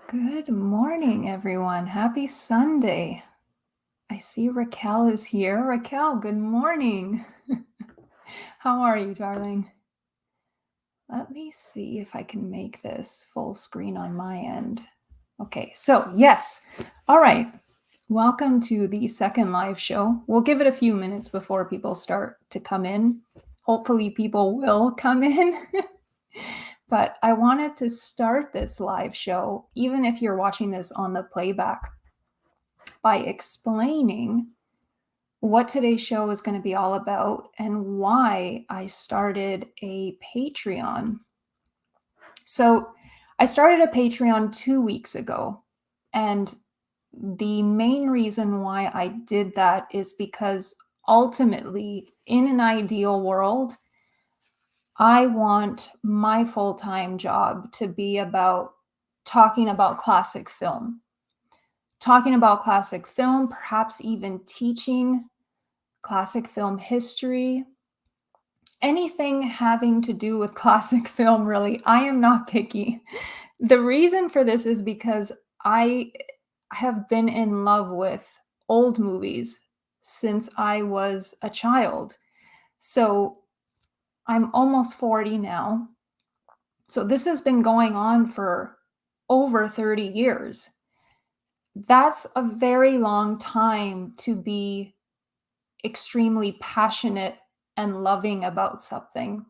Good morning, everyone. Happy Sunday. I see Raquel is here. Raquel, good morning. How are you, darling? Let me see if I can make this full screen on my end. Okay, so yes. All right. Welcome to the second live show. We'll give it a few minutes before people start to come in. Hopefully, people will come in. But I wanted to start this live show, even if you're watching this on the playback, by explaining what today's show is going to be all about and why I started a Patreon. So, I started a Patreon 2 weeks ago, and the main reason why I did that is because ultimately, in an ideal world, I want my full time job to be about talking about classic film. Talking about classic film, perhaps even teaching classic film history, anything having to do with classic film, really. I am not picky. The reason for this is because I have been in love with old movies since I was a child. So I'm almost 40 now. So this has been going on for over 30 years. That's a very long time to be extremely passionate and loving about something.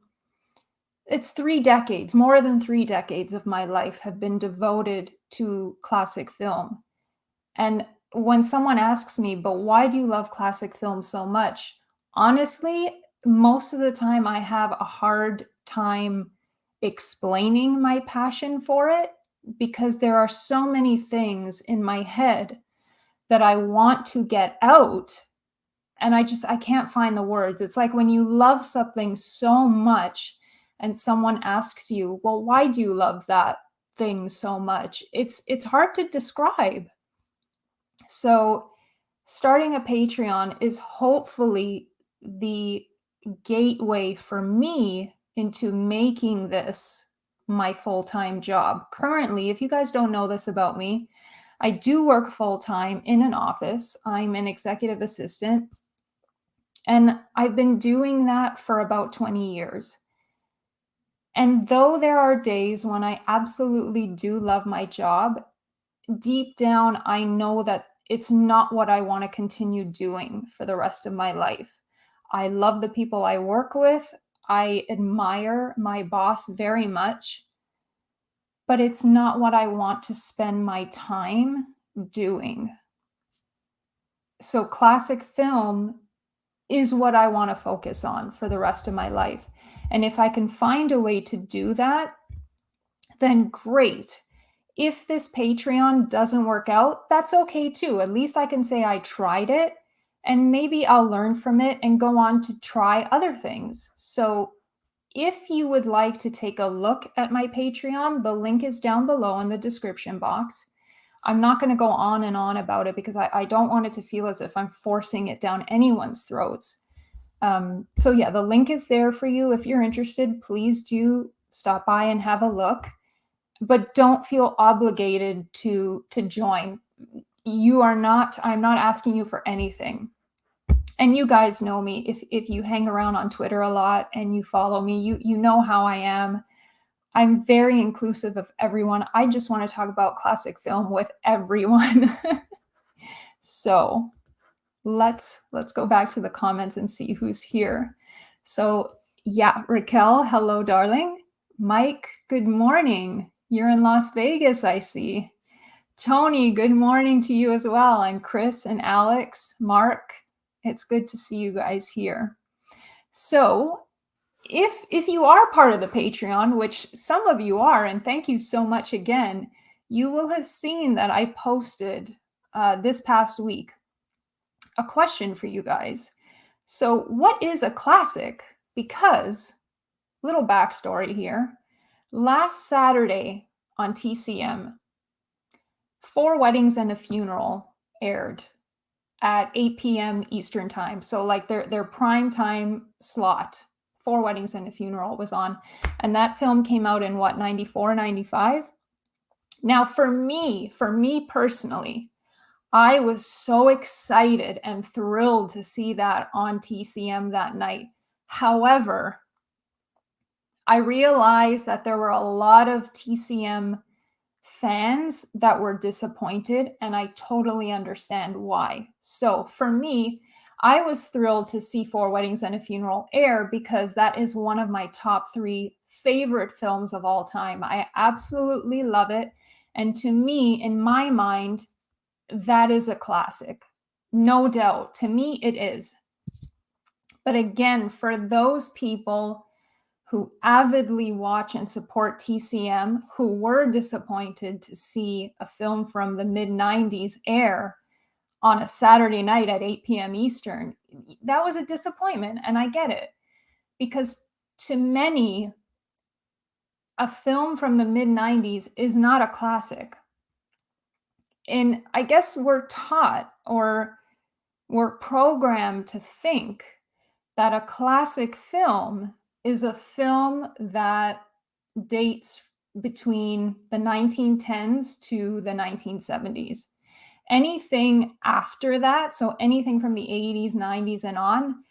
It's 3 decades, more than 3 decades of my life have been devoted to classic film. And when someone asks me, but why do you love classic film so much? Honestly, most of the time I have a hard time explaining my passion for it because there are so many things in my head that I want to get out, and I can't find the words. It's like when you love something so much and someone asks you, "Well, why do you love that thing so much?" It's hard to describe. So, starting a Patreon is hopefully the gateway for me into making this my full-time job. Currently, if you guys don't know this about me, I do work full-time in an office. I'm an executive assistant, and I've been doing that for about 20 years. And though there are days when I absolutely do love my job, deep down, I know that it's not what I want to continue doing for the rest of my life. I love the people I work with. I admire my boss very much, but it's not what I want to spend my time doing. So, classic film is what I want to focus on for the rest of my life. And if I can find a way to do that, then great. If this Patreon doesn't work out, that's okay too. At least I can say I tried it, and maybe I'll learn from it and go on to try other things. So if you would like to take a look at my Patreon, the link is down below in the description box. I'm not going to go on and on about it because I don't want it to feel as if I'm forcing it down anyone's throats. So yeah, the link is there for you. If you're interested, please do stop by and have a look, but don't feel obligated to join. I'm not asking you for anything. And you guys know me. If you hang around on Twitter a lot and you follow me, you know how I am. I'm very inclusive of everyone. I just want to talk about classic film with everyone. So let's go back to the comments and see who's here. So yeah, Raquel, hello, darling. Mike, good morning. You're in Las Vegas, I see. Tony, good morning to you as well. And Chris and Alex, Mark, it's good to see you guys here. So if you are part of the Patreon, which some of you are, and thank you so much again, you will have seen that I posted this past week a question for you guys. So what is a classic? Because, little backstory here, last Saturday on TCM, Four Weddings and a Funeral aired at 8 p.m. Eastern time. So like their prime time slot, Four Weddings and a Funeral was on. And that film came out in what, 94, 95? Now, for me personally, I was so excited and thrilled to see that on TCM that night. However, I realized that there were a lot of TCM fans that were disappointed, and I totally understand why. So for me, I was thrilled to see Four Weddings and a Funeral air because that is one of my top 3 favorite films of all time. I absolutely love it. And to me, in my mind, that is a classic. No doubt. To me, it is. But again, for those people who avidly watch and support TCM, who were disappointed to see a film from the mid 90s air on a Saturday night at 8 p.m. Eastern, that was a disappointment. And I get it. Because to many, a film from the mid 90s is not a classic. And I guess we're taught or we're programmed to think that a classic film is a film that dates between the 1910s to the 1970s. Anything after that, so anything from the 80s, 90s, and on,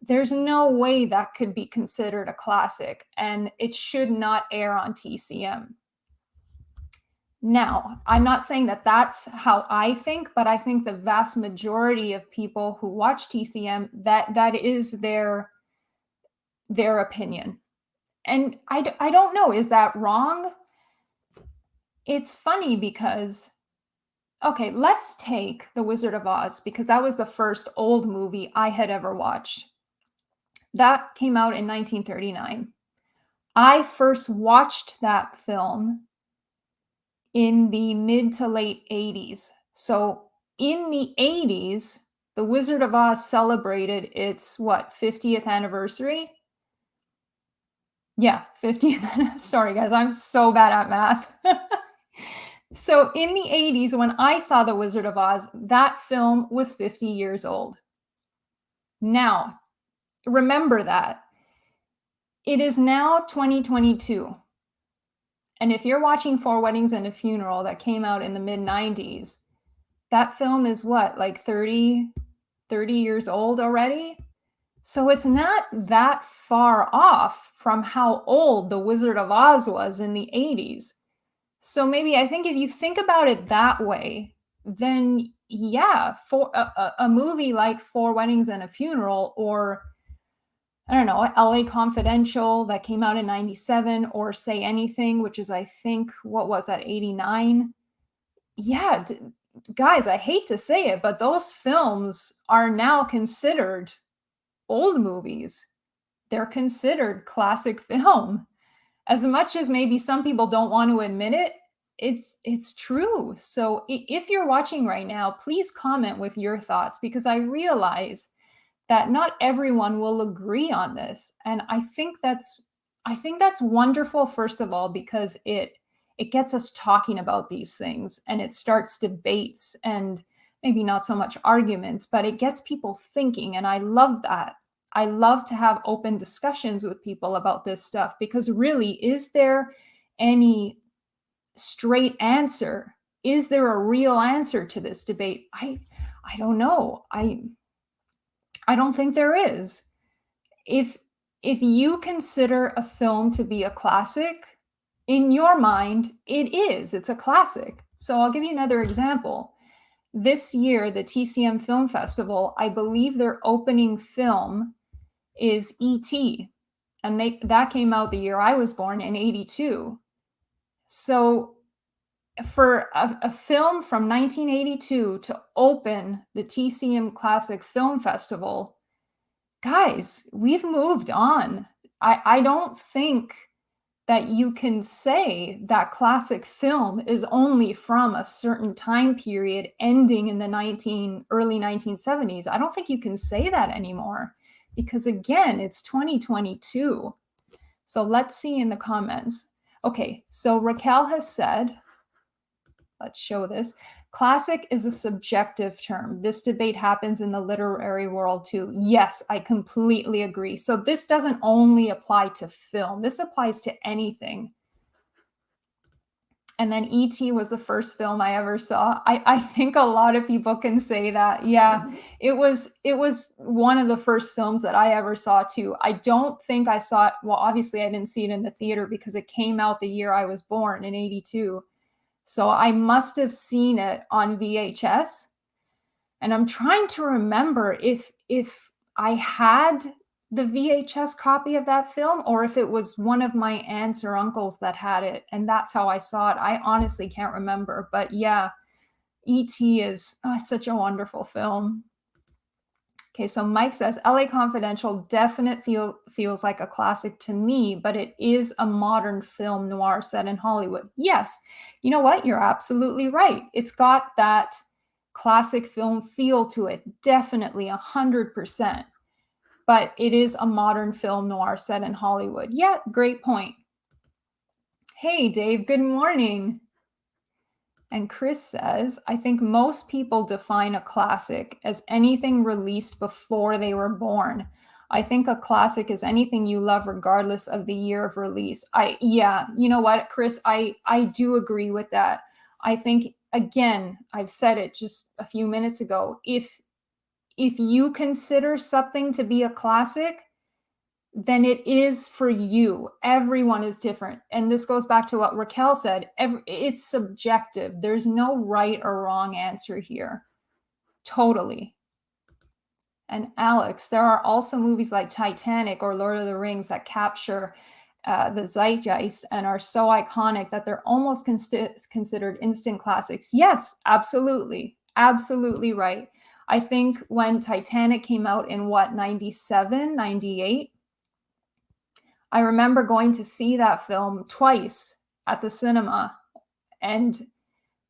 there's no way that could be considered a classic, and it should not air on TCM. Now, I'm not saying that that's how I think, but I think the vast majority of people who watch TCM, that is their opinion. And I don't know, is that wrong? It's funny because, okay, let's take The Wizard of Oz, because that was the first old movie I had ever watched. That came out in 1939. I first watched that film in the mid to late 80s. So in the 80s, The Wizard of Oz celebrated its, 50th anniversary? Yeah, 50th. Sorry, guys, I'm so bad at math. So in the 80s, when I saw The Wizard of Oz, that film was 50 years old. Now, remember that. It is now 2022. And if you're watching Four Weddings and a Funeral that came out in the mid 90s, that film is like 30 years old already? So it's not that far off from how old The Wizard of Oz was in the 80s. So maybe I think if you think about it that way, then yeah, for a movie like Four Weddings and a Funeral, or I don't know, LA Confidential that came out in 97, or Say Anything, which is, I think, what was that, 89? Yeah, guys, I hate to say it, but those films are now considered old movies. They're considered classic film. As much as maybe some people don't want to admit it, it's true. So if you're watching right now, please comment with your thoughts, because I realize that not everyone will agree on this. And I think that's wonderful, first of all, because it gets us talking about these things, and it starts debates, and maybe not so much arguments, but it gets people thinking, and I love that. I love to have open discussions with people about this stuff, because really, is there any straight answer? Is there a real answer to this debate? I don't know. I don't think there is. If you consider a film to be a classic, in your mind, it is. It's a classic. So I'll give you another example. This year, the TCM Film Festival, I believe their opening film is E.T., and that came out the year I was born, in 82. So for a film from 1982 to open the TCM Classic Film Festival, guys, we've moved on. I don't think that you can say that classic film is only from a certain time period ending in the early 1970s. I don't think you can say that anymore, because again, it's 2022. So let's see in the comments. Okay, so Raquel has said, let's show this. Classic is a subjective term. This debate happens in the literary world too. Yes, I completely agree. So this doesn't only apply to film. This applies to anything. And then E.T. was the first film I ever saw. I think a lot of people can say that. Yeah, it was one of the first films that I ever saw too. I don't think I saw it. Well, obviously I didn't see it in the theater because it came out the year I was born in 82. So I must have seen it on VHS. And I'm trying to remember if I had the VHS copy of that film or if it was one of my aunts or uncles that had it and that's how I saw it. I honestly can't remember, but yeah, E.T. is it's such a wonderful film. Okay, so Mike says LA Confidential feels like a classic to me, but it is a modern film noir set in Hollywood. Yes, you know what? You're absolutely right. It's got that classic film feel to it, definitely 100%. But it is a modern film noir set in Hollywood. Yeah, great point. Hey, Dave, good morning. And Chris says, I think most people define a classic as anything released before they were born. I think a classic is anything you love regardless of the year of release. Yeah, you know what, Chris, I do agree with that. I think again, I've said it just a few minutes ago, if you consider something to be a classic, then it is for you. Everyone is different. And this goes back to what Raquel said. It's subjective. There's no right or wrong answer here. Totally. And Alex, there are also movies like Titanic or Lord of the Rings that capture the zeitgeist and are so iconic that they're almost considered instant classics. Yes, absolutely. Absolutely right. I think when Titanic came out in 97, 98, I remember going to see that film twice at the cinema. And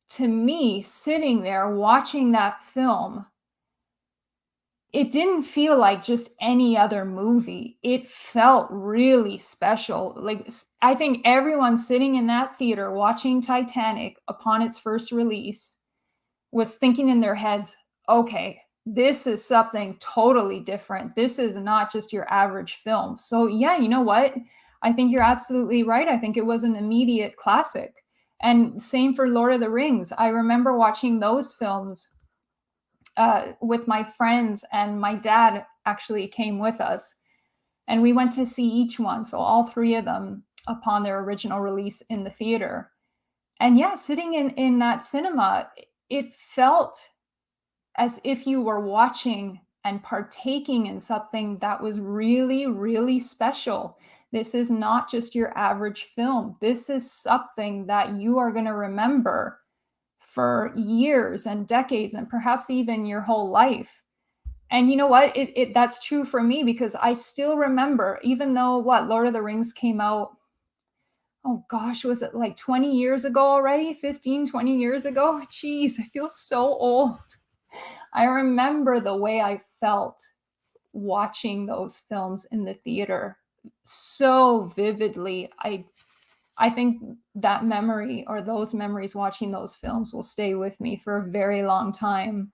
to me, sitting there watching that film, it didn't feel like just any other movie. It felt really special. Like, I think everyone sitting in that theater watching Titanic upon its first release was thinking in their heads, okay, this is something totally different. This is not just your average film. So yeah, you know what? I think you're absolutely right. I think it was an immediate classic. And same for Lord of the Rings. I remember watching those films with my friends, and my dad actually came with us. And we went to see each one, so all three of them upon their original release in the theater. And yeah, sitting in that cinema, it felt as if you were watching and partaking in something that was really, really special. This is not just your average film. This is something that you are going to remember for years and decades and perhaps even your whole life. And you know what? That's true for me because I still remember, even though Lord of the Rings came out, oh gosh, was it like 20 years ago already? 15, 20 years ago? Jeez, I feel so old. I remember the way I felt watching those films in the theater so vividly. I think that memory or those memories watching those films will stay with me for a very long time.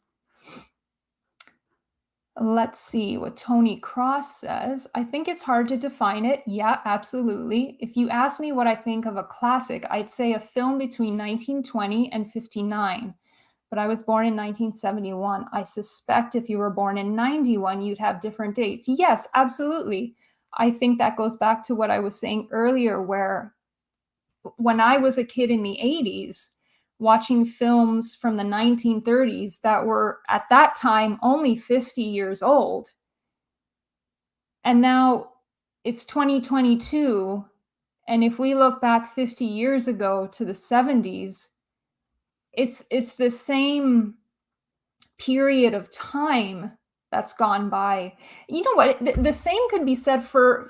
Let's see what Tony Cross says. I think it's hard to define it. Yeah, absolutely. If you ask me what I think of a classic, I'd say a film between 1920 and 59. But I was born in 1971. I suspect if you were born in 91, you'd have different dates. Yes, absolutely. I think that goes back to what I was saying earlier, where when I was a kid in the 80s, watching films from the 1930s that were at that time only 50 years old. And now it's 2022. And if we look back 50 years ago to the 70s, it's the same period of time that's gone by. You know what? The same could be said for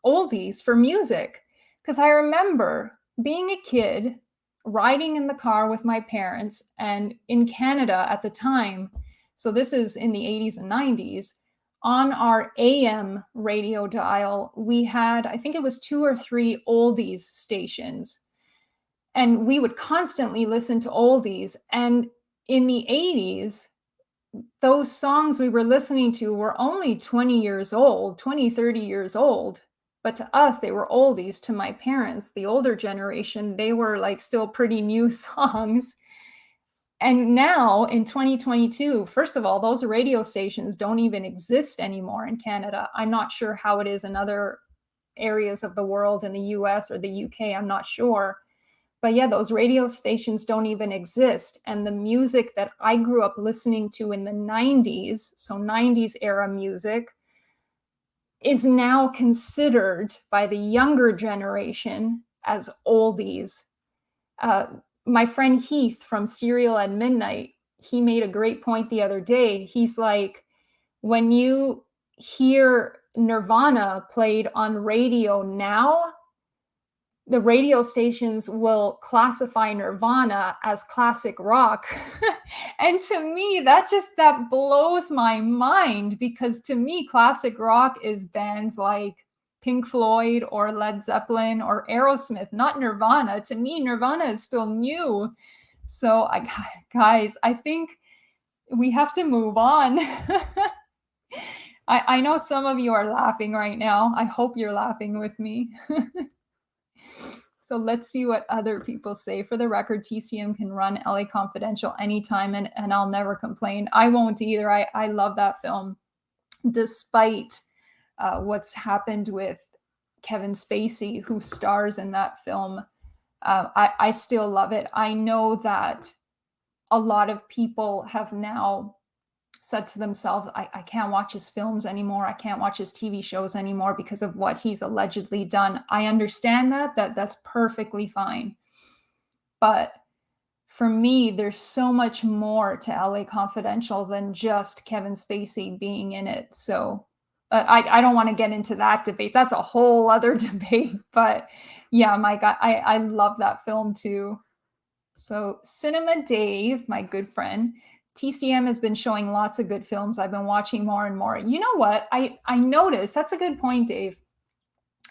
oldies, for music. Because I remember being a kid, riding in the car with my parents, and in Canada at the time, so this is in the 80s and 90s, on our AM radio dial, we had, I think it was 2 or 3 oldies stations. And we would constantly listen to oldies. And in the 80s, those songs we were listening to were only 20 years old, 20, 30 years old. But to us, they were oldies. To my parents, the older generation, they were like still pretty new songs. And now in 2022, first of all, those radio stations don't even exist anymore in Canada. I'm not sure how it is in other areas of the world, in the US or the UK, I'm not sure. But yeah, those radio stations don't even exist. And the music that I grew up listening to in the 90s, so 90s era music, is now considered by the younger generation as oldies. Uh, my friend Heath from Serial at Midnight, he made a great point the other day. He's like, when you hear Nirvana played on radio now, the radio stations will classify Nirvana as classic rock. And to me, that blows my mind, because to me, classic rock is bands like Pink Floyd or Led Zeppelin or Aerosmith, not Nirvana. To me, Nirvana is still new. So guys, I think we have to move on. I know some of you are laughing right now. I hope you're laughing with me. So let's see what other people say. For the record, TCM can run LA Confidential anytime, and I'll never complain. I won't either. I love that film, despite what's happened with Kevin Spacey, who stars in that film. I still love it. I know that a lot of people have now said to themselves, I can't watch his films anymore. I can't watch his TV shows anymore because of what he's allegedly done. I understand that's perfectly fine. But for me, there's so much more to LA Confidential than just Kevin Spacey being in it. So I don't want to get into that debate. That's a whole other debate. But yeah, Mike, I love that film too. So Cinema Dave, my good friend, TCM has been showing lots of good films. I've been watching more and more. You know what? I noticed, that's a good point, Dave.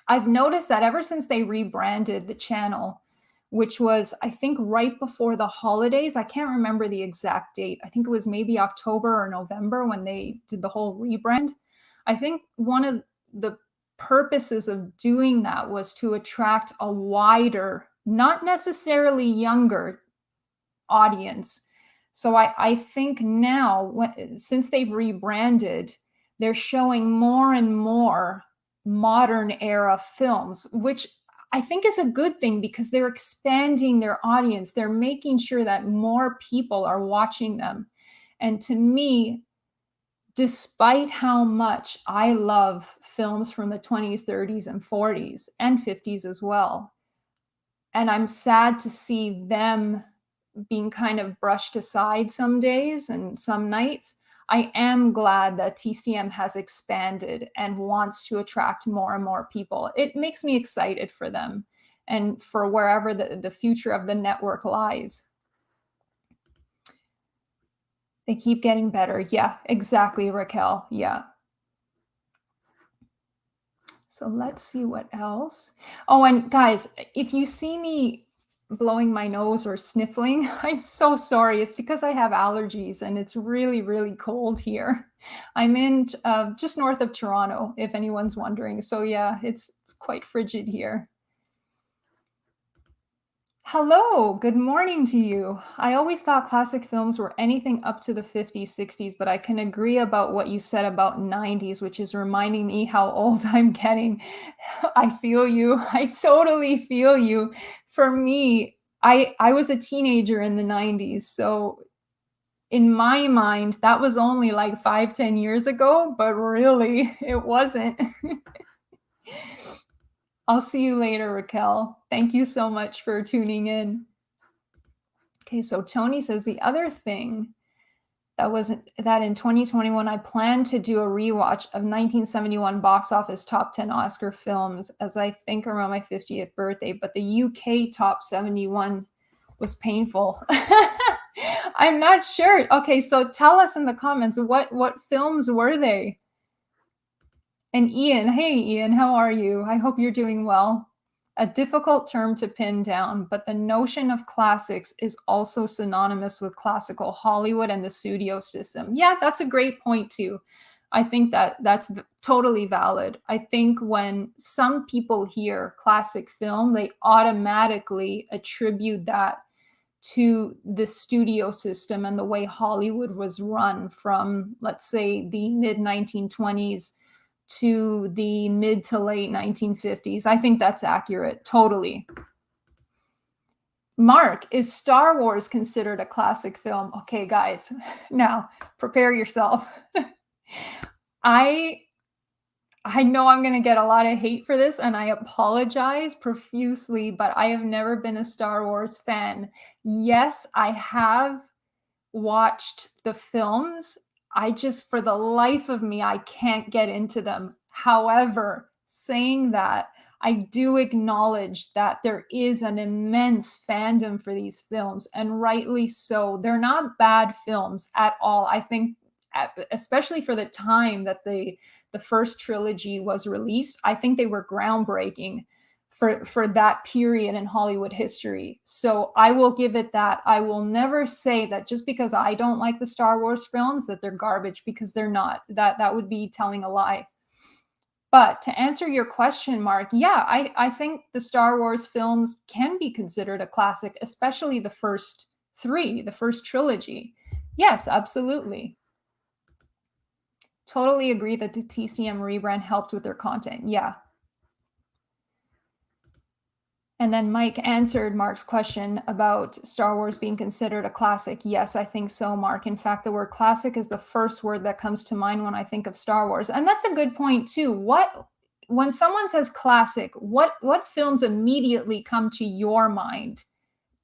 I've noticed that ever since they rebranded the channel, which was, I think, right before the holidays. I can't remember the exact date. I think it was maybe October or November when they did the whole rebrand. I think one of the purposes of doing that was to attract a wider, not necessarily younger audience. So I think now, since they've rebranded, they're showing more and more modern era films, which I think is a good thing, because they're expanding their audience. They're making sure that more people are watching them. And to me, despite how much I love films from the 20s, 30s, and 40s, and 50s as well, and I'm sad to see them being kind of brushed aside some days and some nights, I am glad that TCM has expanded and wants to attract more and more people. It makes me excited for them and for wherever the future of the network lies. They keep getting better. Yeah, exactly, Raquel. Yeah. So let's see what else. Oh, and guys, if you see me blowing my nose or sniffling, I'm so sorry. It's because I have allergies and it's really, really cold here. I'm in just north of Toronto, if anyone's wondering. So yeah, it's quite frigid here. Hello, good morning to you. I always thought classic films were anything up to the 50s, 60s, but I can agree about what you said about 90s, which is reminding me how old I'm getting. I feel you. I totally feel you. For me, I was a teenager in the 90s, so in my mind, that was only like 5, 10 years ago, but really, it wasn't. I'll see you later, Raquel. Thank you so much for tuning in. Okay, so Tony says the other thing that was that in 2021, I plan to do a rewatch of 1971 box office top 10 Oscar films, as I think around my 50th birthday, but the UK top 71 was painful. I'm not sure. Okay, so tell us in the comments, what films were they? And Ian, hey Ian, how are you? I hope you're doing well. A difficult term to pin down, but the notion of classics is also synonymous with classical Hollywood and the studio system. Yeah, that's a great point too. I think that that's totally valid. I think when some people hear classic film, they automatically attribute that to the studio system and the way Hollywood was run from, let's say, the mid 1920s to the mid to late 1950s. I think that's accurate, totally. Mark, is Star Wars considered a classic film? Okay, guys, now prepare yourself. I I know I'm going to get a lot of hate for this, and I apologize profusely, but I have never been a Star Wars fan. Yes, I have watched the films. I just, for the life of me, I can't get into them. However, saying that, I do acknowledge that there is an immense fandom for these films, and rightly so. They're not bad films at all. I think, especially for the time that the first trilogy was released, I think they were groundbreaking for that period in Hollywood history. So I will give it that. I will never say that just because I don't like the Star Wars films that they're garbage, because they're not. That would be telling a lie. But to answer your question, Mark, yeah, I think the Star Wars films can be considered a classic, especially the first three, the first trilogy. Yes, absolutely. Totally agree that the TCM rebrand helped with their content. Yeah. And then Mike answered Mark's question about Star Wars being considered a classic. Yes, I think so, Mark. In fact, the word classic is the first word that comes to mind when I think of Star Wars. And that's a good point too. When someone says classic, what films immediately come to your mind?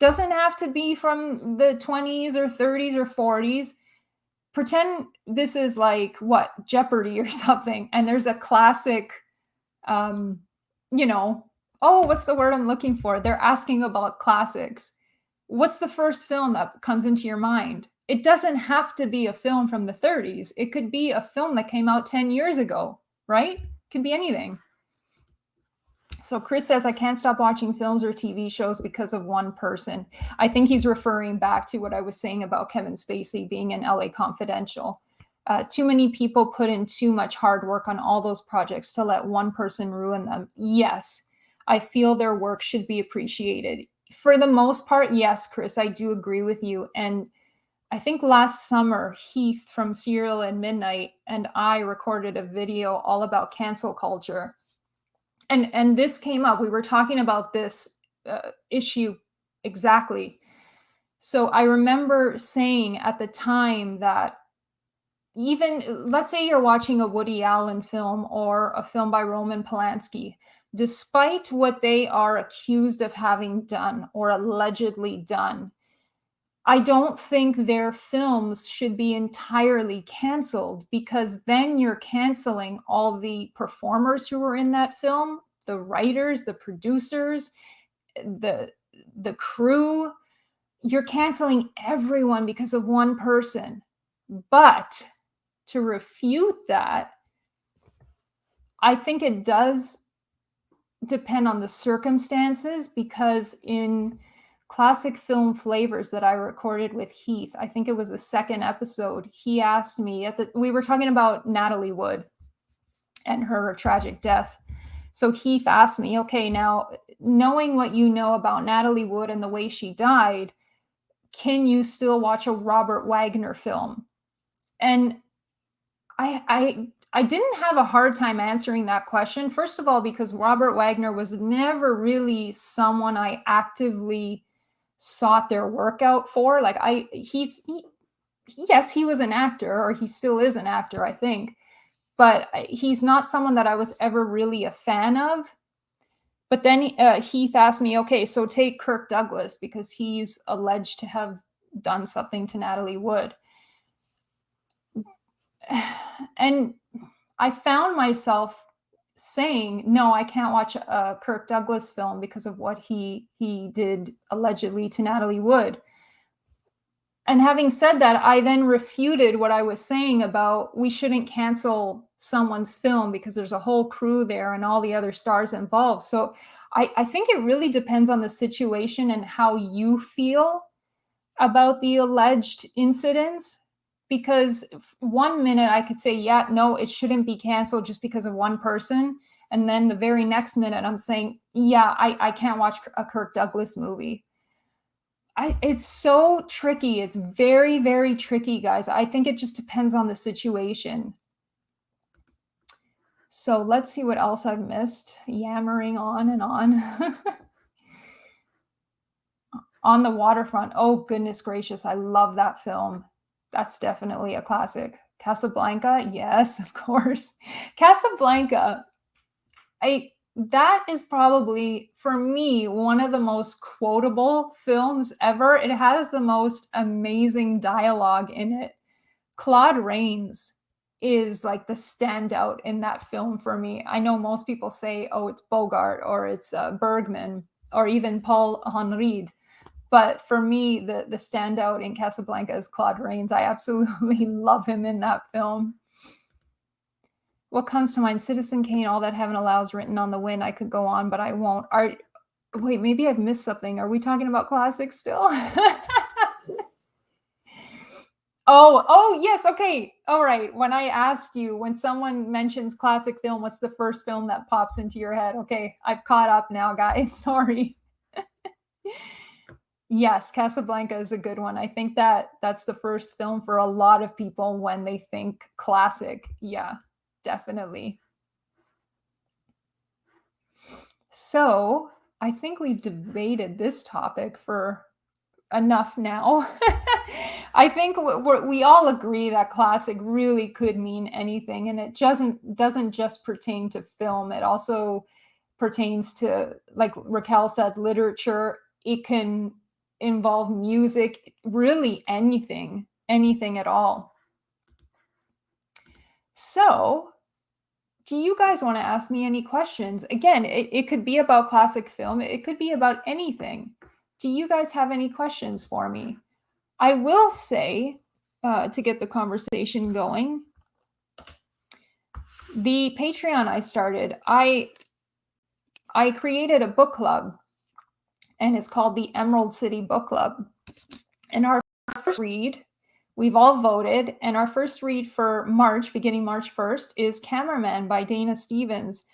Doesn't have to be from the 20s or 30s or 40s. Pretend this is like what, Jeopardy or something, and there's a classic um, you know, oh, what's the word I'm looking for? They're asking about classics. What's the first film that comes into your mind? It doesn't have to be a film from the 30s. It could be a film that came out 10 years ago, right? It could be anything. So Chris says, I can't stop watching films or TV shows because of one person. I think he's referring back to what I was saying about Kevin Spacey being in LA Confidential. Too many people put in too much hard work on all those projects to let one person ruin them. Yes, I feel their work should be appreciated. For the most part, yes, Chris, I do agree with you. And I think last summer, Heath from Serial and Midnight and I recorded a video all about cancel culture. And this came up. We were talking about this issue exactly. So I remember saying at the time that even, let's say you're watching a Woody Allen film or a film by Roman Polanski, despite what they are accused of having done or allegedly done, I don't think their films should be entirely canceled, because then you're canceling all the performers who were in that film, the writers, the producers, the the crew. You're canceling everyone because of one person. But to refute that, I think it does depend on the circumstances, because in classic film flavors that I recorded with Heath, I think it was the second episode, he asked me we were talking about Natalie Wood and her tragic death. So Heath asked me, okay, now knowing what you know about Natalie Wood and the way she died, can you still watch a Robert Wagner film? And I didn't have a hard time answering that question. First of all, because Robert Wagner was never really someone I actively sought their work out for. Like yes, he was an actor, or he still is an actor, I think, but he's not someone that I was ever really a fan of. But then Heath asked me, okay, so take Kirk Douglas, because he's alleged to have done something to Natalie Wood. And I found myself saying, no, I can't watch a Kirk Douglas film because of what he did allegedly to Natalie Wood. And having said that, I then refuted what I was saying about we shouldn't cancel someone's film because there's a whole crew there and all the other stars involved. So I think it really depends on the situation and how you feel about the alleged incidents. because 1 minute I could say, yeah, no, it shouldn't be canceled just because of one person. And then the very next minute I'm saying, yeah, I can't watch a Kirk Douglas movie. It's so tricky. It's very, very tricky, guys. I think it just depends on the situation. So let's see what else I've missed. Yammering on and on. On the Waterfront. Oh, goodness gracious. I love that film. That's definitely a classic. Casablanca. Yes, of course. Casablanca. That is probably, for me, one of the most quotable films ever. It has the most amazing dialogue in it. Claude Rains is like the standout in that film for me. I know most people say, oh, it's Bogart or it's Bergman or even Paul Henreid. But for me, the standout in Casablanca is Claude Rains. I absolutely love him in that film. What comes to mind? Citizen Kane, All That Heaven Allows, Written on the Wind. I could go on, but I won't. Wait, maybe I've missed something. Are we talking about classics still? Oh, yes. Okay. All right. When I asked you, when someone mentions classic film, what's the first film that pops into your head? Okay, I've caught up now, guys. Sorry. Yes, Casablanca is a good one. I think that's the first film for a lot of people when they think classic. Yeah, definitely. So, I think we've debated this topic for enough now. I think we all agree that classic really could mean anything, and it doesn't just pertain to film. It also pertains to, like Raquel said, literature. It can involve music, really anything at all. So, do you guys want to ask me any questions? Again, it could be about classic film, it could be about anything. Do you guys have any questions for me? I will say, to get the conversation going, the Patreon I started, I created a book club, and it's called the Emerald City Book Club. And our first read, we've all voted, and our first read for March, beginning March 1st, is Cameraman by Dana Stevens.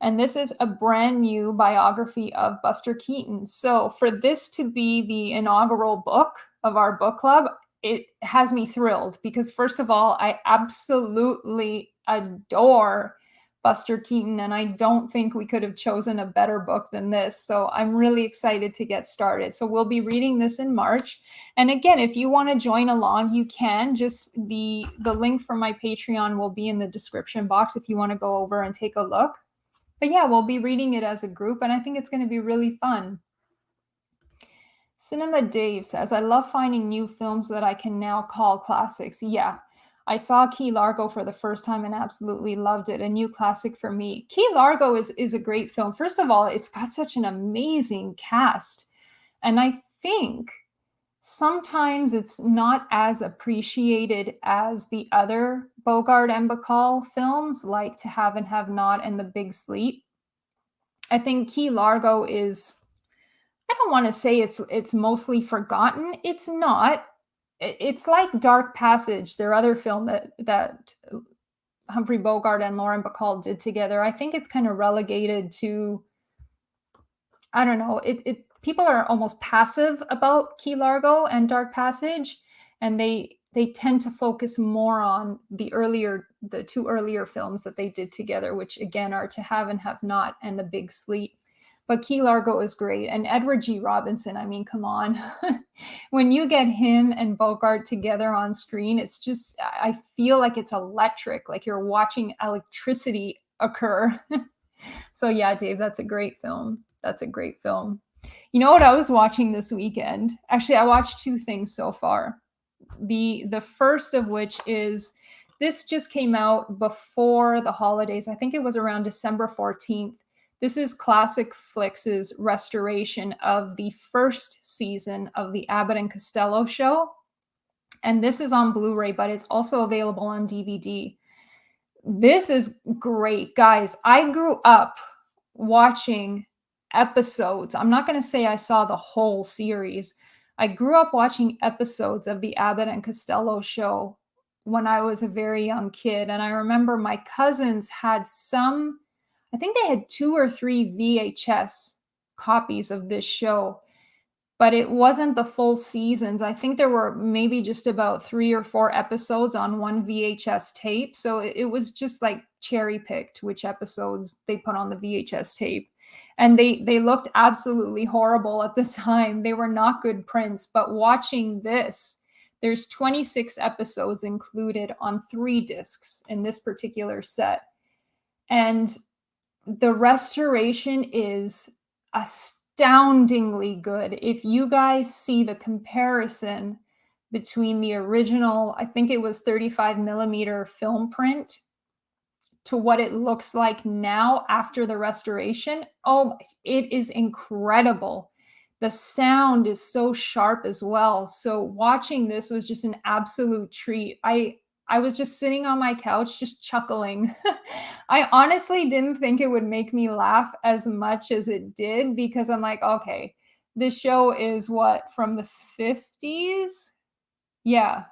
And this is a brand new biography of Buster Keaton. So for this to be the inaugural book of our book club, it has me thrilled because, first of all, I absolutely adore Buster Keaton, and I don't think we could have chosen a better book than this. So I'm really excited to get started. So we'll be reading this in March. And again, if you want to join along, you can. Just the link for my Patreon will be in the description box if you want to go over and take a look. But yeah, we'll be reading it as a group, and I think it's going to be really fun. Cinema Dave says, I love finding new films that I can now call classics. Yeah, I saw Key Largo for the first time and absolutely loved it. A new classic for me. Key Largo is a great film. First of all, it's got such an amazing cast. And I think sometimes it's not as appreciated as the other Bogart and Bacall films, like To Have and Have Not and The Big Sleep. I think Key Largo is, I don't want to say it's mostly forgotten. It's not. It's like Dark Passage, their other film that Humphrey Bogart and Lauren Bacall did together. I think it's kind of relegated to, I don't know. It people are almost passive about Key Largo and Dark Passage, and they tend to focus more on the two earlier films that they did together, which again are To Have and Have Not and The Big Sleep. But Key Largo is great. And Edward G. Robinson, I mean, come on. When you get him and Bogart together on screen, it's just, I feel like it's electric, like you're watching electricity occur. So yeah, Dave, that's a great film. That's a great film. You know what I was watching this weekend? Actually, I watched two things so far. The first of which is, this just came out before the holidays. I think it was around December 14th. This is Classic Flix's restoration of the first season of the Abbott and Costello show. And this is on Blu-ray, but it's also available on DVD. This is great, guys. I grew up watching episodes. I'm not going to say I saw the whole series. I grew up watching episodes of the Abbott and Costello show when I was a very young kid. And I remember my cousins had some, I think they had 2 or 3 VHS copies of this show, but it wasn't the full seasons. I think there were maybe just about 3 or 4 episodes on one VHS tape, so it was just, like, cherry-picked which episodes they put on the VHS tape, and they looked absolutely horrible at the time. They were not good prints, but watching this, there's 26 episodes included on 3 discs in this particular set, and the restoration is astoundingly good. If you guys see the comparison between the original, I think it was 35 millimeter film print, to what it looks like now after the restoration, oh, it is incredible. The sound is so sharp as well. So watching this was just an absolute treat. I was just sitting on my couch just chuckling. I honestly didn't think it would make me laugh as much as it did because I'm like, okay, this show is what, from the 50s? Yeah,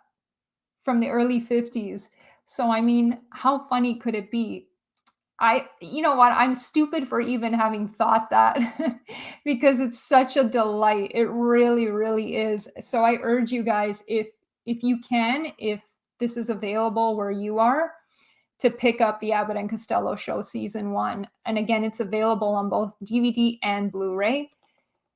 from the early 50s. So I mean, how funny could it be? You know what? I'm stupid for even having thought that because it's such a delight. It really, really is. So I urge you guys, if you can, if this is available where you are, to pick up the Abbott and Costello Show season 1. And again, it's available on both DVD and Blu-ray.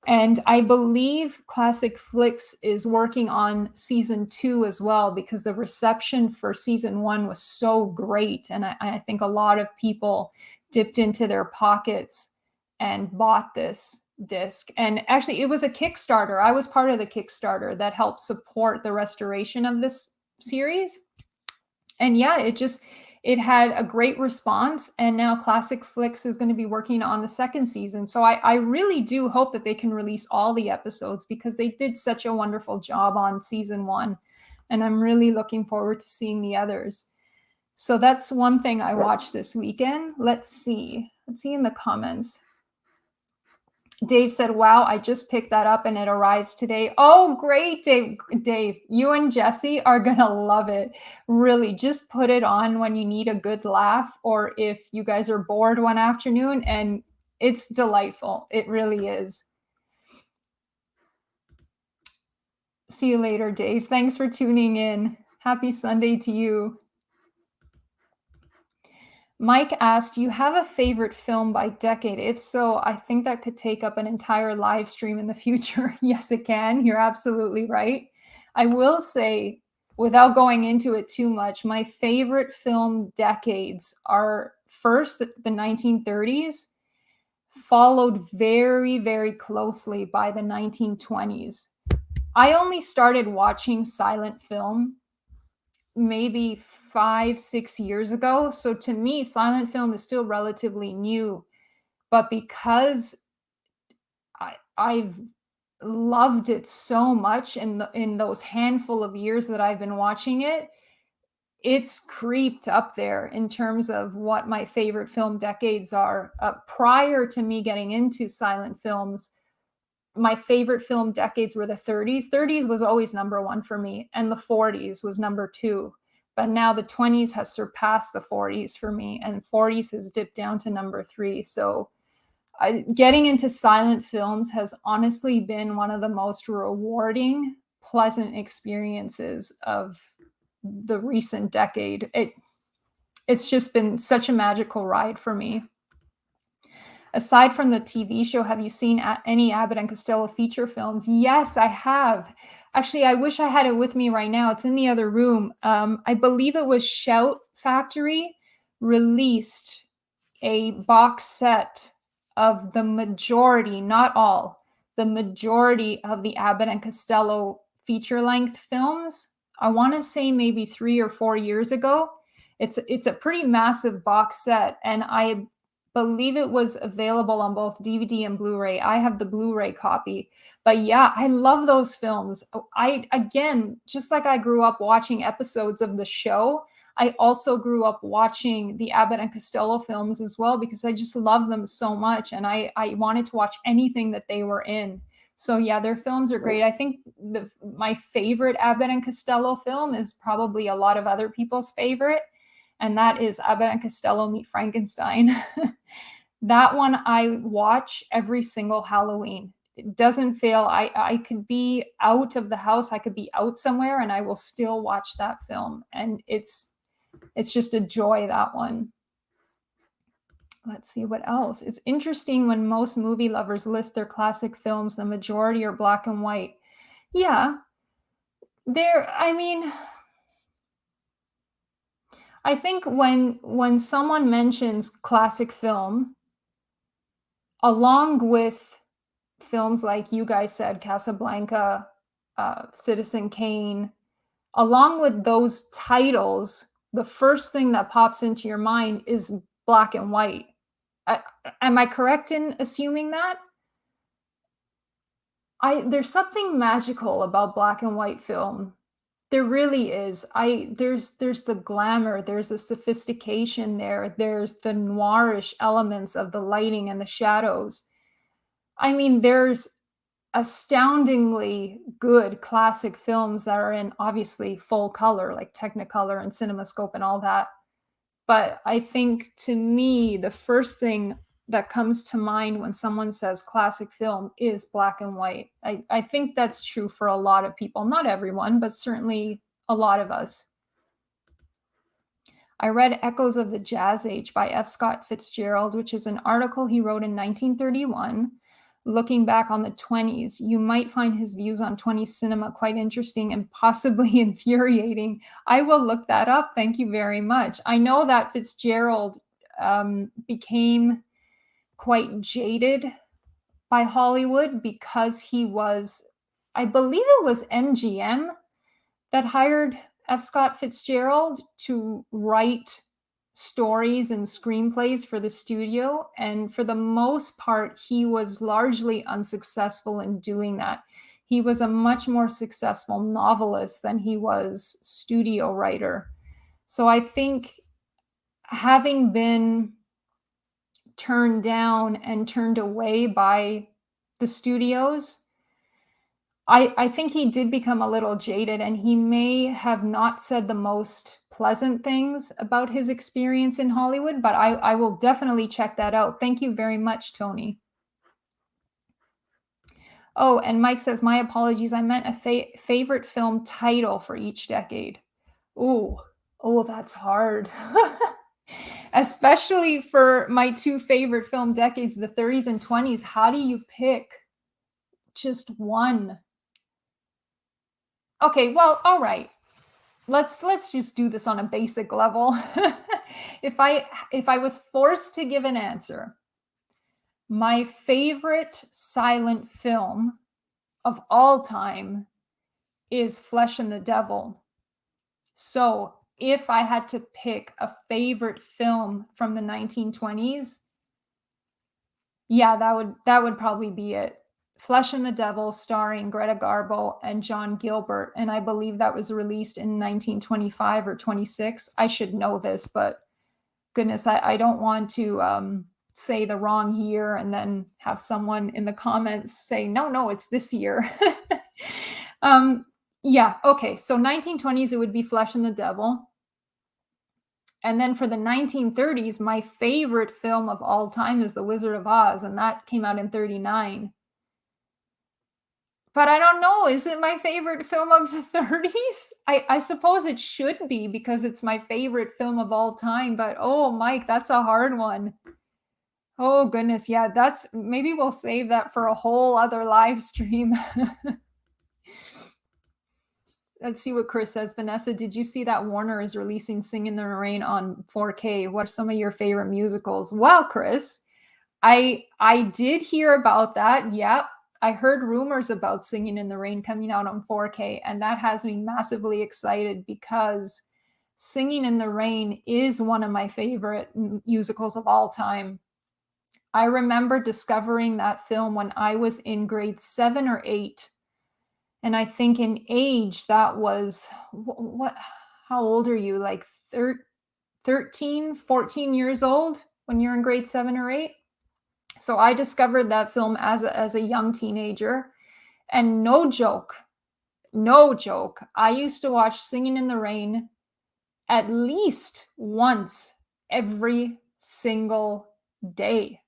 And I believe Classic Flicks is working on season 2 as well because the reception for season 1 was so great. And I think a lot of people dipped into their pockets and bought this disc. And actually, it was a Kickstarter. I was part of the Kickstarter that helped support the restoration of this series. And yeah, it had a great response, and now Classic Flicks is going to be working on the second season. So I really do hope that they can release all the episodes because they did such a wonderful job on season 1, and I'm really looking forward to seeing the others. So that's one thing I watched this weekend. Let's see in the comments. Dave said, wow, I just picked that up and it arrives today. Oh, great, Dave. Dave, you and Jesse are going to love it. Really, just put it on when you need a good laugh or if you guys are bored one afternoon, and it's delightful. It really is. See you later, Dave. Thanks for tuning in. Happy Sunday to you. Mike asked, do you have a favorite film by decade? If so, I think that could take up an entire live stream in the future. Yes, it can. You're absolutely right. I will say, without going into it too much, my favorite film decades are first the 1930s, followed very, very closely by the 1920s. I only started watching silent film maybe 5-6 years ago. So to me, silent film is still relatively new. But because I've loved it so much in those handful of years that I've been watching it, it's creeped up there in terms of what my favorite film decades are. Prior to me getting into silent films, my favorite film decades were the 30s. 30s was always number 1 for me, and the 40s was number 2. But now the 20s has surpassed the 40s for me, and 40s has dipped down to number 3. So getting into silent films has honestly been one of the most rewarding, pleasant experiences of the recent decade. It's just been such a magical ride for me. Aside from the TV show, have you seen any Abbott and Costello feature films? Yes, I have. Actually, I wish I had it with me right now. It's in the other room. I believe it was Shout Factory released a box set of the majority, not all, the majority of the Abbott and Costello feature-length films. I want to say maybe 3 or 4 years ago. It's a pretty massive box set, and I believe it was available on both DVD and Blu-ray. I have the Blu-ray copy. But yeah, I love those films. Again, just like I grew up watching episodes of the show, I also grew up watching the Abbott and Costello films as well because I just love them so much, and I wanted to watch anything that they were in. So yeah, their films are great. I think my favorite Abbott and Costello film is probably a lot of other people's favorite, and that is Abbott and Costello Meet Frankenstein. That one I watch every single Halloween. It doesn't fail. I could be out of the house, I could be out somewhere, and I will still watch that film. And it's just a joy, that one. Let's see what else. It's interesting when most movie lovers list their classic films, the majority are black and white. Yeah, I mean, I think when someone mentions classic film, along with films like you guys said, Casablanca, Citizen Kane, along with those titles, the first thing that pops into your mind is black and white. I, am I correct in assuming that? There's something magical about black and white film. There really is. There's the glamour, there's the sophistication there, there's the noirish elements of the lighting and the shadows. I mean, there's astoundingly good classic films that are in obviously full color, like Technicolor and CinemaScope and all that. But I think to me, the first thing that comes to mind when someone says classic film is black and white. I think that's true for a lot of people. Not everyone, but certainly a lot of us. I read Echoes of the Jazz Age by F. Scott Fitzgerald, which is an article he wrote in 1931. Looking back on the 20s, you might find his views on 20s cinema quite interesting and possibly infuriating. I will look that up. Thank you very much. I know that Fitzgerald became quite jaded by Hollywood because he was, I believe it was MGM that hired F. Scott Fitzgerald to write stories and screenplays for the studio. And for the most part, he was largely unsuccessful in doing that. He was a much more successful novelist than he was studio writer. So I think having been turned down and turned away by the studios, I think he did become a little jaded, and he may have not said the most pleasant things about his experience in Hollywood, but I will definitely check that out. Thank you very much, Tony. Oh, and Mike says, my apologies. I meant a favorite film title for each decade. Oh, that's hard. Especially for my two favorite film decades, the 30s and 20s. How do you pick just one? Okay, well, all right. Let's just do this on a basic level. If I was forced to give an answer, my favorite silent film of all time is Flesh and the Devil. So, if I had to pick a favorite film from the 1920s, yeah, that would probably be it. Flesh and the Devil, starring Greta Garbo and John Gilbert, and I believe that was released in 1925 or 26. I should know this, but goodness, I don't want to say the wrong year and then have someone in the comments say, no, it's this year. Yeah, okay, so 1920s, it would be Flesh and the Devil. And then for the 1930s, my favorite film of all time is The Wizard of Oz, and that came out in 39. But I don't know, is it my favorite film of the 30s? I suppose it should be because it's my favorite film of all time, but oh, Mike, that's a hard one. Oh, goodness, yeah, maybe we'll save that for a whole other live stream. Let's see what Chris says. Vanessa, did you see that Warner is releasing Sing in the Rain on 4K? What are some of your favorite musicals? Well, Chris, I did hear about that. Yep. I heard rumors about Singing in the Rain coming out on 4K, and that has me massively excited because Singing in the Rain is one of my favorite musicals of all time. I remember discovering that film when I was in grade 7 or 8. And I think in age, that was, how old are you? Like 13, 14 years old when you're in grade 7 or 8? So I discovered that film as a young teenager. And no joke, no joke, I used to watch Singing in the Rain at least once every single day.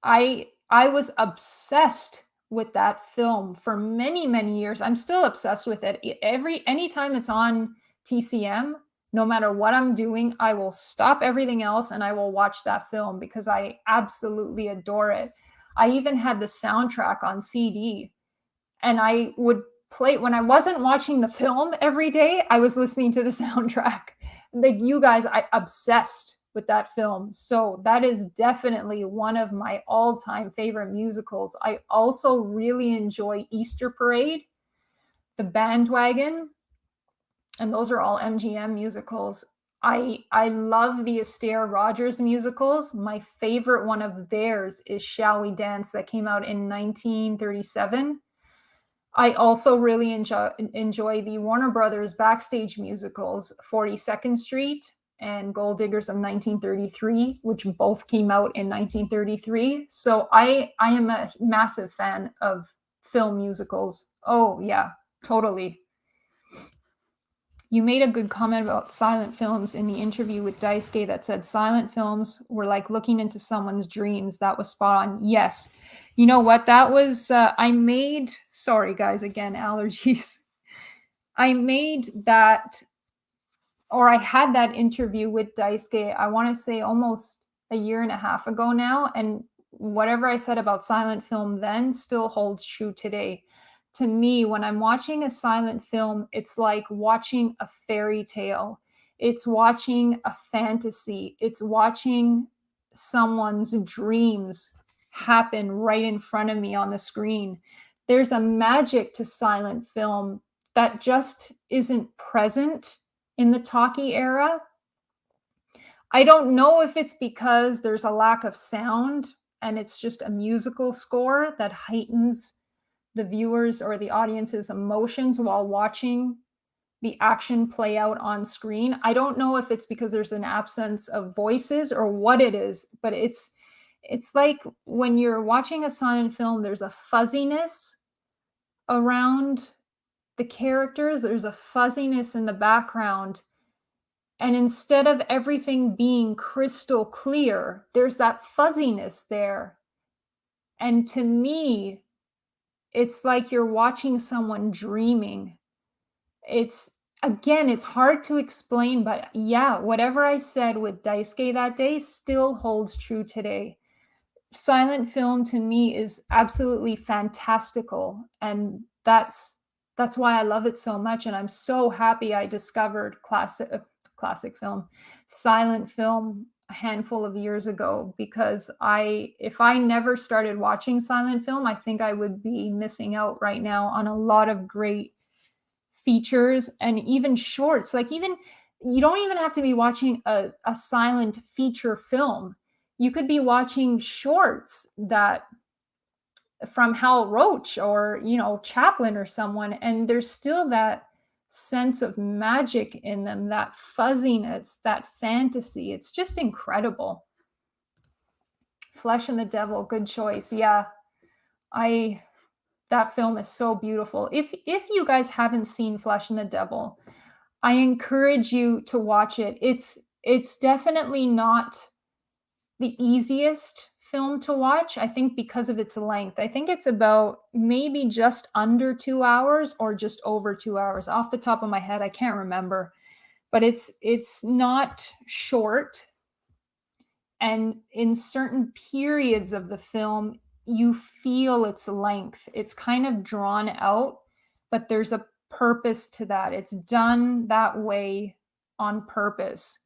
I was obsessed with that film for many, many years. I'm still obsessed with it. Anytime it's on TCM, no matter what I'm doing, I will stop everything else and I will watch that film because I absolutely adore it. I even had the soundtrack on CD, and I would play when I wasn't watching the film every day, I was listening to the soundtrack. Like you guys, I obsessed with that film. So that is definitely one of my all-time favorite musicals. I also really enjoy Easter Parade, The Bandwagon, and those are all MGM musicals. I love the Astaire Rogers musicals. My favorite one of theirs is Shall We Dance, that came out in 1937. I also really enjoy the Warner Brothers backstage musicals, 42nd Street and Gold Diggers of 1933, which both came out in 1933. So I am a massive fan of film musicals. Oh yeah, totally. You made a good comment about silent films in the interview with Daisuke that said silent films were like looking into someone's dreams. That was spot on. Yes. You know what? That was, sorry guys, again, allergies. I made that, or I had that interview with Daisuke, I want to say almost a year and a half ago now. And whatever I said about silent film then still holds true today. To me, when I'm watching a silent film, it's like watching a fairy tale. It's watching a fantasy. It's watching someone's dreams happen right in front of me on the screen. There's a magic to silent film that just isn't present in the talkie era. I don't know if it's because there's a lack of sound and it's just a musical score that heightens the viewers or the audience's emotions while watching the action play out on screen. I don't know if it's because there's an absence of voices or what it is, but it's like when you're watching a silent film, there's a fuzziness around the characters, there's a fuzziness in the background. And instead of everything being crystal clear, there's that fuzziness there. And to me, it's like you're watching someone dreaming. It's again, it's hard to explain, but yeah, whatever I said with Daisuke that day still holds true today. Silent film to me is absolutely fantastical, and that's why I love it so much, and I'm so happy I discovered classic film, silent film a handful of years ago, because I if I never started watching silent film, I think I would be missing out right now on a lot of great features and even shorts. Like even you don't even have to be watching a silent feature film. You could be watching shorts that from Hal Roach or Chaplin or someone, and there's still that sense of magic in them, that fuzziness, that fantasy. It's just incredible. Flesh and the Devil, good choice. Yeah, I that film is so beautiful. If you guys haven't seen Flesh and the Devil, I encourage you to watch it. It's definitely not the easiest film to watch, I think, because of its length. I think it's about maybe just under 2 hours or just over 2 hours. Off the top of my head, I can't remember. But it's not short, and in certain periods of the film, you feel its length. It's kind of drawn out, but there's a purpose to that. It's done that way on purpose.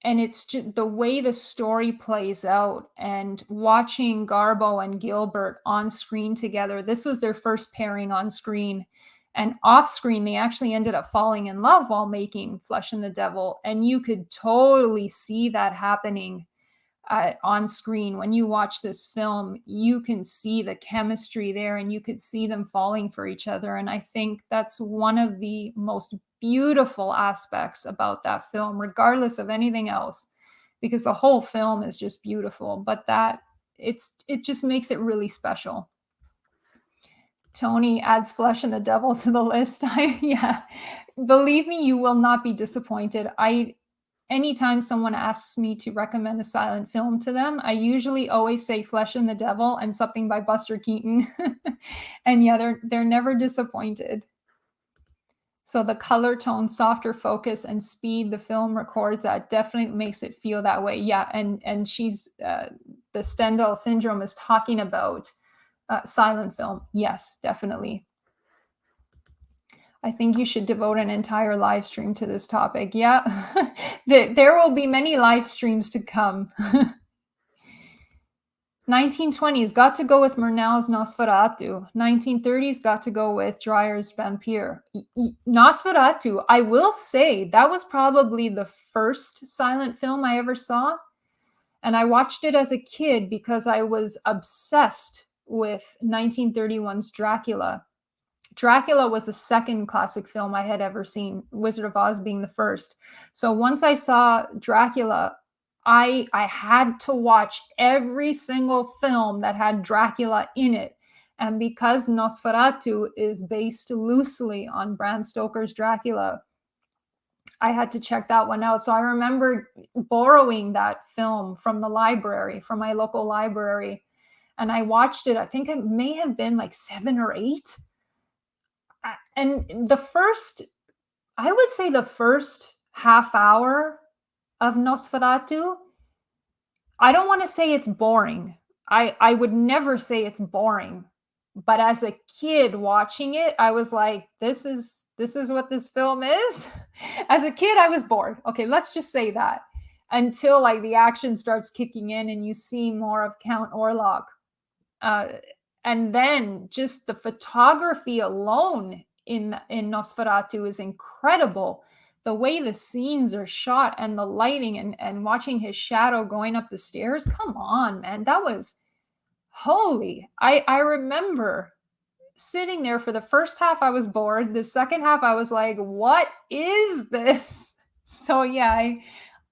And it's just the way the story plays out, and watching Garbo and Gilbert on screen together. This was their first pairing on screen. And off screen, they actually ended up falling in love while making Flesh and the Devil. And you could totally see that happening on screen. When you watch this film, you can see the chemistry there and you could see them falling for each other. And I think that's one of the most beautiful aspects about that film, regardless of anything else, because the whole film is just beautiful. But it just makes it really special. Tony adds Flesh and the Devil to the list. Yeah, believe me, you will not be disappointed. Anytime someone asks me to recommend a silent film to them, I usually always say Flesh and the Devil and something by Buster Keaton. And yeah, they're never disappointed. So the color tone, softer focus, and speed the film records at definitely makes it feel that way. Yeah, and she's the Stendhal syndrome is talking about silent film. Yes, definitely. I think you should devote an entire live stream to this topic. Yeah, there will be many live streams to come. 1920s got to go with Murnau's Nosferatu. 1930s got to go with Dreyer's Vampire. Nosferatu, I will say, that was probably the first silent film I ever saw. And I watched it as a kid because I was obsessed with 1931's Dracula. Dracula was the second classic film I had ever seen, Wizard of Oz being the first. So once I saw Dracula, I had to watch every single film that had Dracula in it. And because Nosferatu is based loosely on Bram Stoker's Dracula, I had to check that one out. So I remember borrowing that film from the library, from my local library, and I watched it. I think it may have been like 7 or 8. And I would say the first half hour of Nosferatu, I don't want to say it's boring. I would never say it's boring. But as a kid watching it, I was like, this is what this film is. As a kid, I was bored. Okay, let's just say that. Until like the action starts kicking in and you see more of Count Orlok. And then just the photography alone in Nosferatu is incredible. The way the scenes are shot and the lighting and watching his shadow going up the stairs. Come on, man. That was holy. I remember sitting there for the first half, I was bored. The second half, I was like, what is this? So yeah,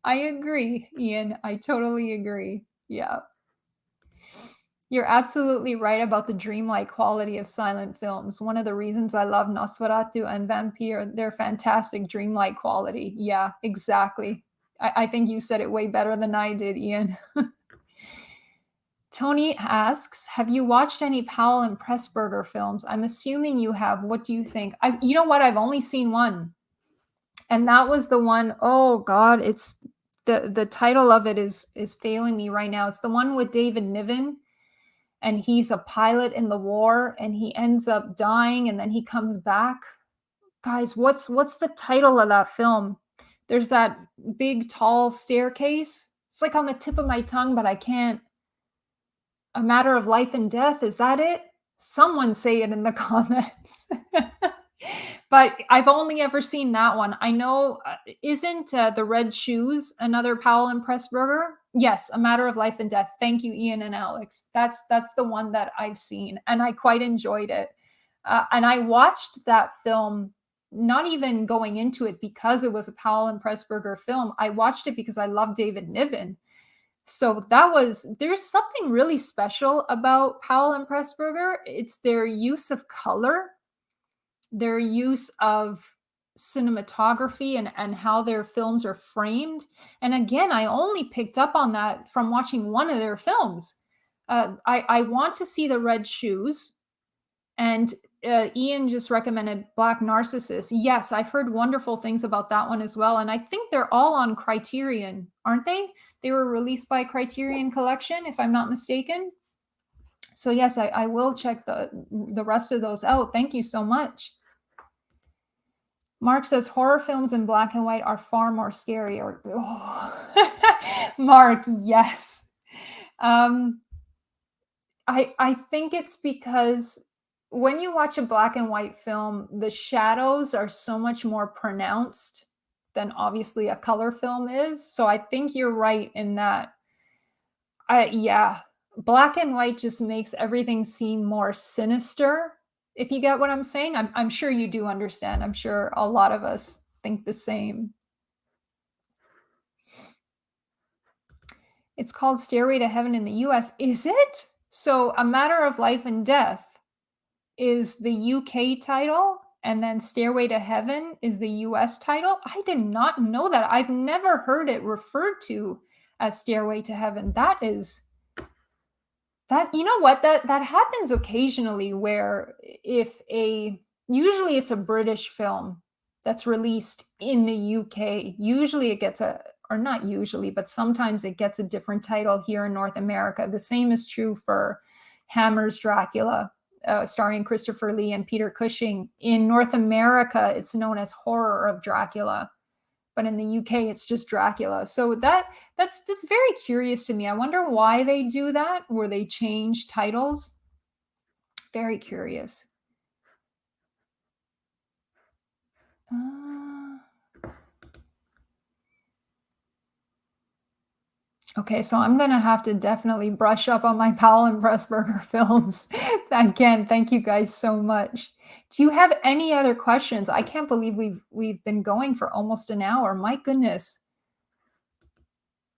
I agree, Ian. I totally agree. Yeah. You're absolutely right about the dreamlike quality of silent films. One of the reasons I love Nosferatu and Vampire, they're fantastic dreamlike quality. Yeah, exactly. I think you said it way better than I did, Ian. Tony asks, have you watched any Powell and Pressburger films? I'm assuming you have. What do you think? You know what? I've only seen one. And that was the one, oh God, it's the title of it is failing me right now. It's the one with David Niven, and he's a pilot in the war and he ends up dying and then he comes back. Guys, what's the title of that film? There's that big tall staircase. It's like on the tip of my tongue, but I can't. A Matter of Life and Death, is that it? Someone say it in the comments. But I've only ever seen that one. I know, isn't The Red Shoes another Powell and Pressburger? Yes, A Matter of Life and Death. Thank you, Ian and Alex. That's the one that I've seen, and I quite enjoyed it. And I watched that film not even going into it because it was a Powell and Pressburger film. I watched it because I love David Niven. So there's something really special about Powell and Pressburger. It's their use of color, their use of cinematography and how their films are framed. And again, I only picked up on that from watching one of their films. I want to see The Red Shoes, and Ian just recommended Black Narcissus. Yes, I've heard wonderful things about that one as well. And I think they're all on Criterion, aren't they? They were released by Criterion Collection, if I'm not mistaken. So yes, I will check the rest of those out. Thank you so much. Mark says horror films in black and white are far more scary. Mark, yes. I think it's because when you watch a black and white film, the shadows are so much more pronounced than obviously a color film is. So I think you're right in that. Yeah, black and white just makes everything seem more sinister. If you get what I'm saying, I'm sure you do understand. I'm sure a lot of us think the same. It's called Stairway to Heaven in the US. Is it? So A Matter of Life and Death is the UK title, and then Stairway to Heaven is the US title. I did not know that. I've never heard it referred to as Stairway to Heaven. That you know what? That happens occasionally where if a usually it's a British film that's released in the UK. Usually it gets a or not usually, but sometimes it gets a different title here in North America. The same is true for Hammer's Dracula, starring Christopher Lee and Peter Cushing. In North America, it's known as Horror of Dracula, but in the UK it's just Dracula. So that's very curious to me. I wonder why they do that, where they change titles. Very curious. Okay, so I'm gonna have to definitely brush up on my Powell and Pressburger films. Again, thank you guys so much. Do you have any other questions? I can't believe we've been going for almost an hour. My goodness.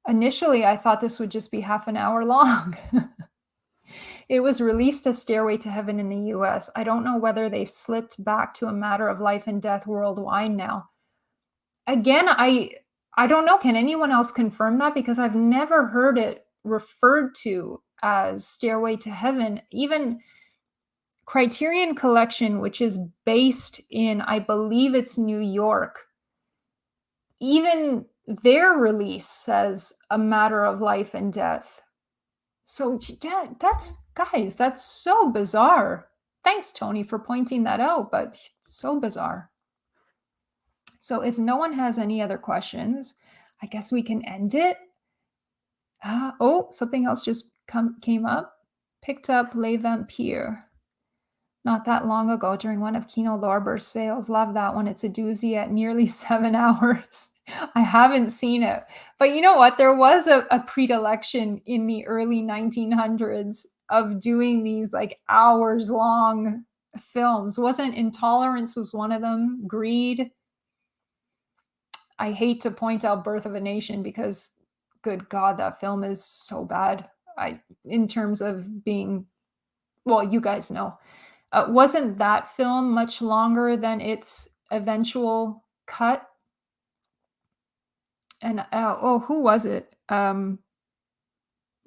Initially, I thought this would just be half an hour long. It was released as Stairway to Heaven in the US. I don't know whether they've slipped back to a matter of life and death worldwide now. Again, I don't know. Can anyone else confirm that? Because I've never heard it referred to as Stairway to Heaven. Even Criterion Collection, which is based in, I believe it's New York, even their release says a matter of life and death. So that's so bizarre. Thanks, Tony, for pointing that out, but so bizarre. So if no one has any other questions, I guess we can end it. Oh, something else just came up. Picked up Les Vampires not that long ago during one of Kino Lorber's sales. Love that one. It's a doozy at nearly 7 hours. I haven't seen it. But you know what? There was a predilection in the early 1900s of doing these like hours long films. Wasn't Intolerance was one of them? Greed. I hate to point out Birth of a Nation because, good God, that film is so bad. In terms of being, well, you guys know. Wasn't that film much longer than its eventual cut? And who was it? Not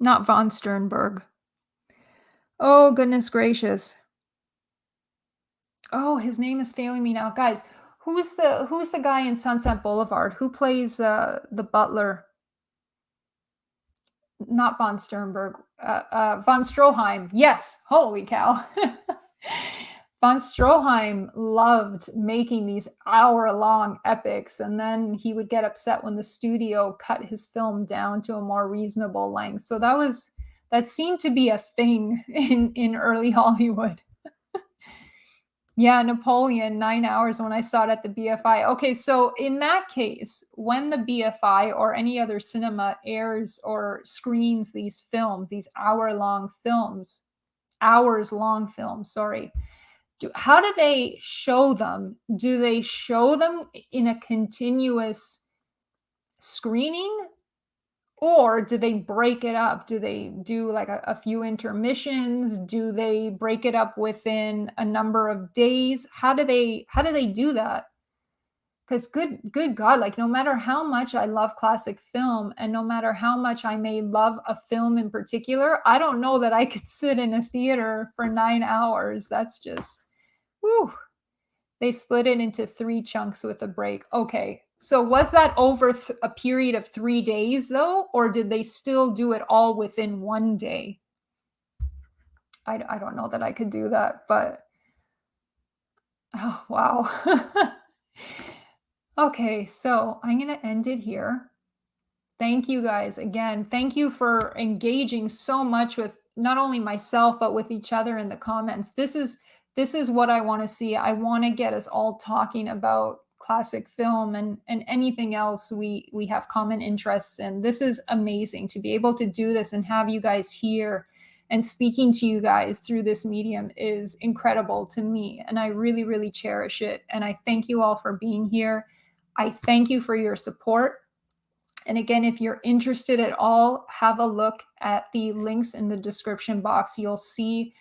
von Sternberg. Oh, goodness gracious. Oh, his name is failing me now, guys. Who's the guy in Sunset Boulevard? Who plays the butler? Not von Sternberg. Von Stroheim. Yes. Holy cow. Von Stroheim loved making these hour-long epics, and then he would get upset when the studio cut his film down to a more reasonable length. So that seemed to be a thing in early Hollywood. Yeah, Napoleon, 9 hours when I saw it at the BFI. Okay, so in that case, when the BFI or any other cinema airs or screens these films, these hours-long films, sorry, how do they show them? Do they show them in a continuous screening? Or do they break it up? Do they do like a few intermissions? Do they break it up within a number of days? How do they do that? Because good God, like no matter how much I love classic film and no matter how much I may love a film in particular, I don't know that I could sit in a theater for 9 hours. That's just, whew. They split it into 3 chunks with a break. Okay. So was that over a period of 3 days though, or did they still do it all within 1 day? I don't know that I could do that, but oh, wow. Okay, so I'm going to end it here. Thank you guys again. Thank you for engaging so much with not only myself, but with each other in the comments. This is what I want to see. I want to get us all talking about classic film and anything else we have common interests in. This is amazing to be able to do this and have you guys here and speaking to you guys through this medium is incredible to me. And I really, really cherish it. And I thank you all for being here. I thank you for your support. And again, if you're interested at all, have a look at the links in the description box. You'll see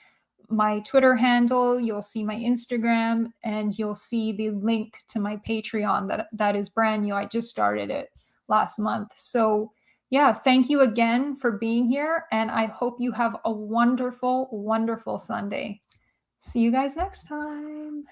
my Twitter handle, you'll see my Instagram, and you'll see the link to my Patreon that is brand new. I just started it last month. So yeah, thank you again for being here, and I hope you have a wonderful, wonderful Sunday. See you guys next time.